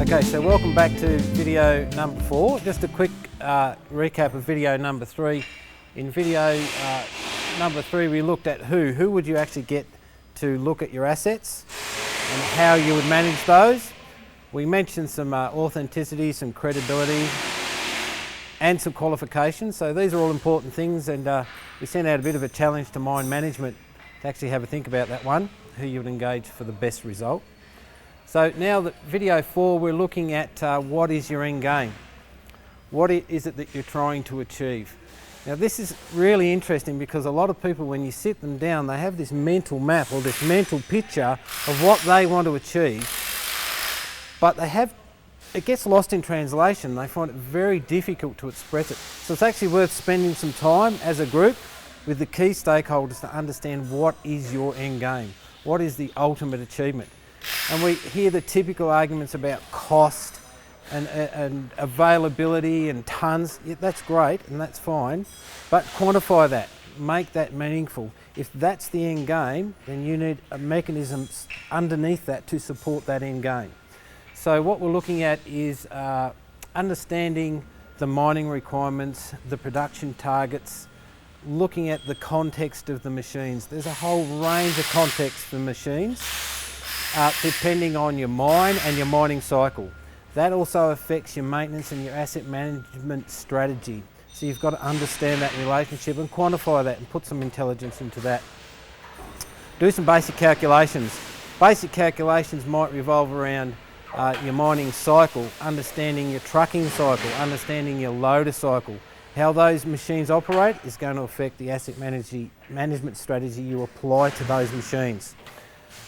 Okay, so welcome back to video number 4. Just a quick recap of video number 3. In video number 3 we looked at who would you actually get to look at your assets and how you would manage those. We mentioned some authenticity, some credibility and some qualifications. So these are all important things, and we sent out a bit of a challenge to mine management to actually have a think about that one, who you would engage for the best result. So now that video 4, we're looking at what is your end game? What is it that you're trying to achieve? Now this is really interesting because a lot of people, when you sit them down, they have this mental map or this mental picture of what they want to achieve, but it gets lost in translation. They find it very difficult to express it. So it's actually worth spending some time as a group with the key stakeholders to understand what is your end game? What is the ultimate achievement? And we hear the typical arguments about cost and availability and tons. Yeah, that's great and that's fine, but quantify that, make that meaningful. If that's the end game, then you need a mechanism underneath that to support that end game. So what we're looking at is understanding the mining requirements, the production targets, looking at the context of the machines. There's a whole range of context for machines. Depending on your mine and your mining cycle. That also affects your maintenance and your asset management strategy. So you've got to understand that relationship and quantify that and put some intelligence into that. Do some basic calculations. Basic calculations might revolve around your mining cycle, understanding your trucking cycle, understanding your loader cycle. How those machines operate is going to affect the asset management strategy you apply to those machines.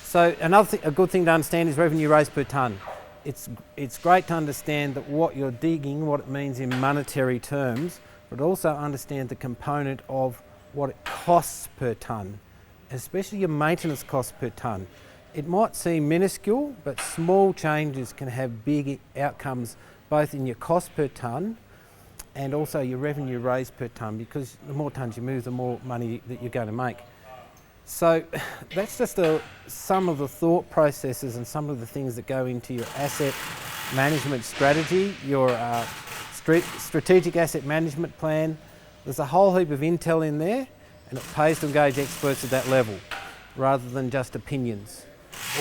So a good thing to understand is revenue raised per tonne. It's great to understand that what you're digging, what it means in monetary terms, but also understand the component of what it costs per tonne, especially your maintenance costs per tonne. It might seem minuscule, but small changes can have big outcomes both in your cost per tonne and also your revenue raised per tonne, because the more tonnes you move, the more money that you're going to make. So that's just some of the thought processes and some of the things that go into your asset management strategy, your strategic asset management plan. There's a whole heap of intel in there, and it pays to engage experts at that level rather than just opinions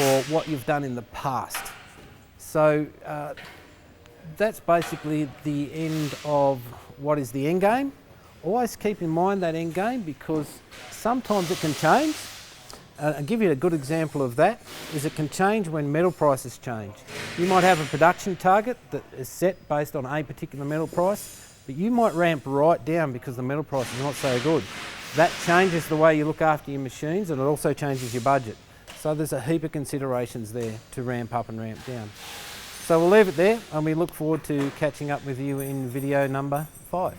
or what you've done in the past. So that's basically the end of what is the end game. Always keep in mind that end game, because sometimes it can change. I'll give you a good example of that, is it can change when metal prices change. You might have a production target that is set based on a particular metal price, but you might ramp right down because the metal price is not so good. That changes the way you look after your machines, and it also changes your budget. So there's a heap of considerations there to ramp up and ramp down. So we'll leave it there, and we look forward to catching up with you in video number 5.